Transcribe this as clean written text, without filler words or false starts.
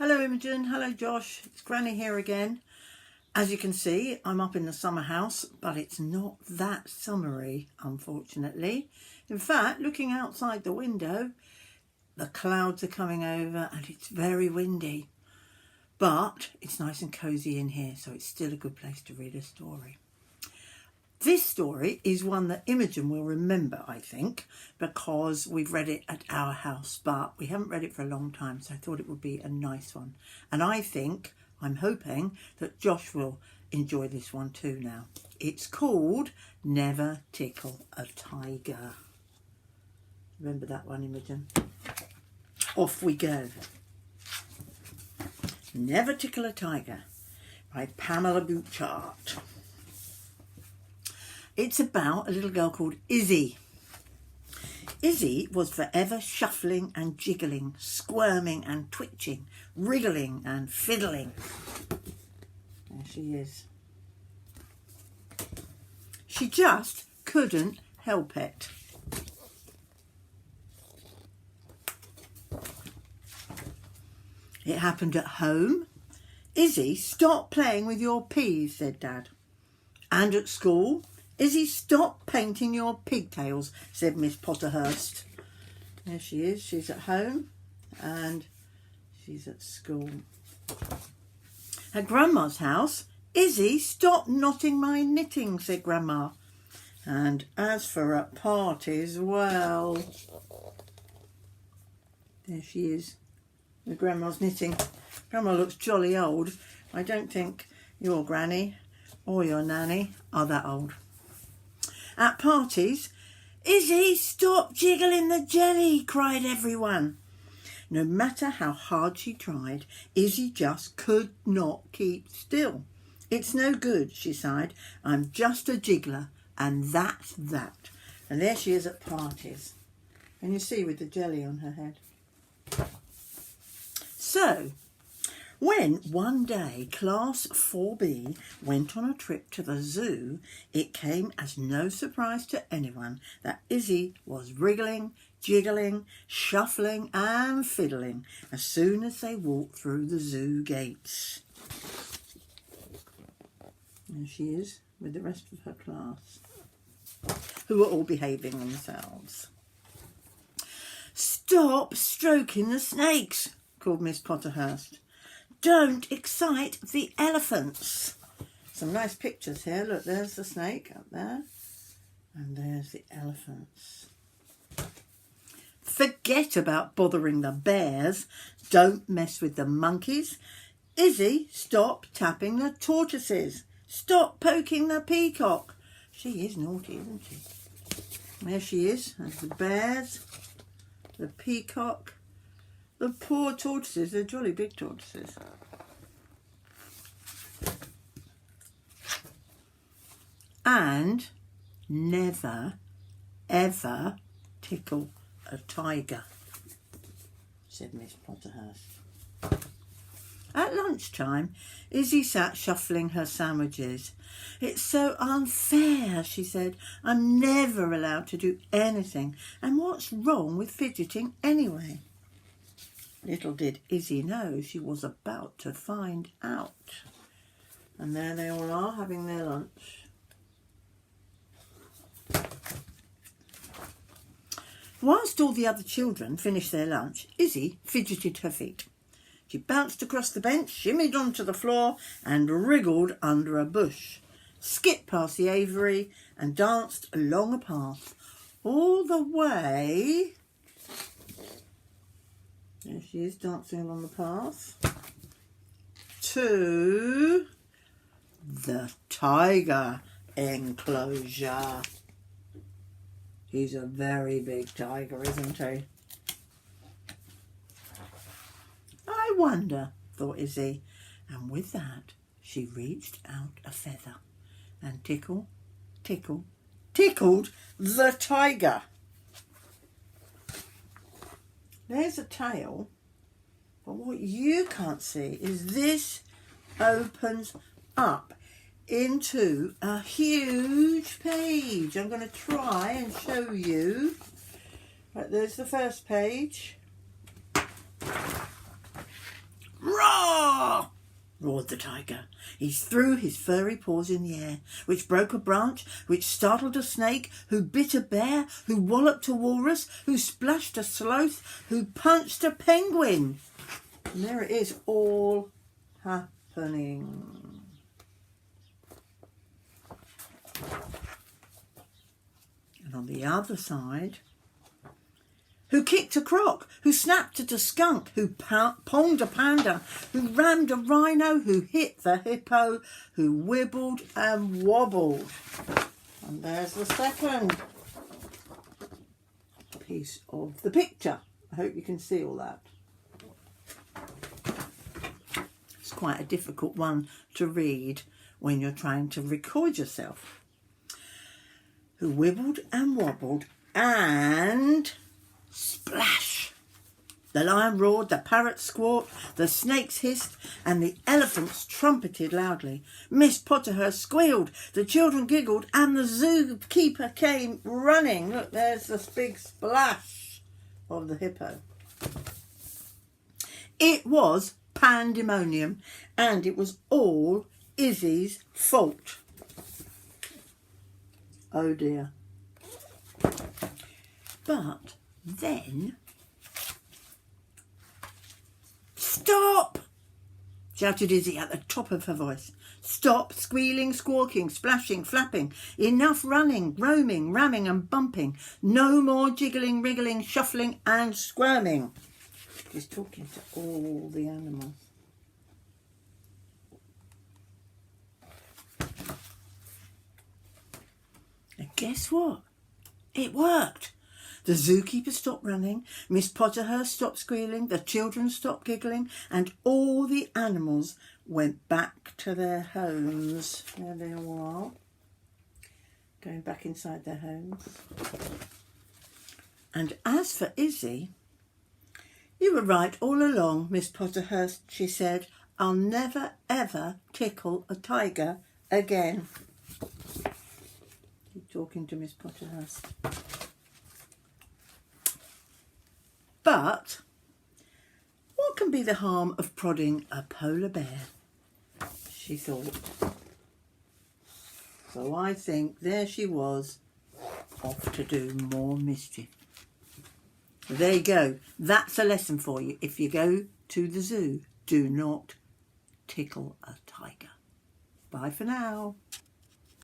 Hello Imogen, hello Josh, it's Granny here again. As you can see, I'm up in the summer house, but it's not that summery, unfortunately. In fact, looking outside the window, the clouds are coming over and it's very windy. But it's nice and cosy in here, so it's still a good place to read a story. This story is one that Imogen will remember, I think, because we've read it at our house, but we haven't read it for a long time, so I thought it would be a nice one. And I'm hoping that Josh will enjoy this one too now. It's called Never Tickle a Tiger. Remember that one, Imogen? Off we go. Never Tickle a Tiger by Pamela Bouchard. It's about a little girl called Izzy. Izzy was forever shuffling and jiggling, squirming and twitching, wriggling and fiddling. There she is. She just couldn't help it. It happened at home. Izzy, stop playing with your peas, said Dad. And at school, Izzy, stop painting your pigtails, said Miss Potterhurst. There she is. She's at home and she's at school. At Grandma's house, Izzy, stop knotting my knitting, said Grandma. And as for at parties, well, there she is with Grandma's knitting. Grandma looks jolly old. I don't think your granny or your nanny are that old. At parties, Izzy, stop jiggling the jelly, cried everyone. No matter how hard she tried, Izzy just could not keep still. It's no good, she sighed. I'm just a jiggler, and that's that. And there she is at parties. And you see with the jelly on her head. So, when one day Class 4B went on a trip to the zoo, it came as no surprise to anyone that Izzy was wriggling, jiggling, shuffling and fiddling as soon as they walked through the zoo gates. There she is with the rest of her class, who are all behaving themselves. Stop stroking the snakes, called Miss Potterhurst. Don't excite the elephants. Some nice pictures here. Look, there's the snake up there. And there's the elephants. Forget about bothering the bears. Don't mess with the monkeys. Izzy, stop tapping the tortoises. Stop poking the peacock. She is naughty, isn't she? There she is. There's the bears, the peacock. The poor tortoises, they're jolly big tortoises. And never, ever tickle a tiger, said Miss Potterhurst. At lunchtime, Izzy sat shuffling her sandwiches. It's so unfair, she said. I'm never allowed to do anything. And what's wrong with fidgeting anyway? Little did Izzy know she was about to find out. And there they all are having their lunch. Whilst all the other children finished their lunch, Izzy fidgeted her feet. She bounced across the bench, shimmied onto the floor and wriggled under a bush, skipped past the aviary and danced along a path all the way. There she is, dancing along the path to the tiger enclosure. He's a very big tiger, isn't he? I wonder, thought Izzy, and with that she reached out a feather and tickled the tiger. There's a tail, but what you can't see is this opens up into a huge page. I'm going to try and show you. Right, there's the first page. Right roared the tiger. He threw his furry paws in the air, which broke a branch, which startled a snake, who bit a bear, who walloped a walrus, who splashed a sloth, who punched a penguin. And there it is, all happening. And on the other side, who kicked a croc, who snapped at a skunk, who ponged a panda, who rammed a rhino, who hit the hippo, who wibbled and wobbled. And there's the second piece of the picture. I hope you can see all that. It's quite a difficult one to read when you're trying to record yourself. Who wibbled and wobbled and splash! The lion roared, the parrot squawked, the snakes hissed, and the elephants trumpeted loudly. Miss Potterhurst squealed, the children giggled, and the zookeeper came running. Look, there's this big splash of the hippo. It was pandemonium, and it was all Izzy's fault. Oh dear. But then, stop! Shouted Izzy at the top of her voice. Stop squealing, squawking, splashing, flapping. Enough running, roaming, ramming and bumping. No more jiggling, wriggling, shuffling and squirming. She's talking to all the animals. And guess what? It worked. The zookeeper stopped running, Miss Potterhurst stopped squealing, the children stopped giggling, and all the animals went back to their homes. There they all are, going back inside their homes. And as for Izzy, you were right all along, Miss Potterhurst, she said. I'll never, ever tickle a tiger again. Keep talking to Miss Potterhurst. But what can be the harm of prodding a polar bear? She thought. So I think there she was, off to do more mischief. There you go. That's a lesson for you. If you go to the zoo, do not tickle a tiger. Bye for now.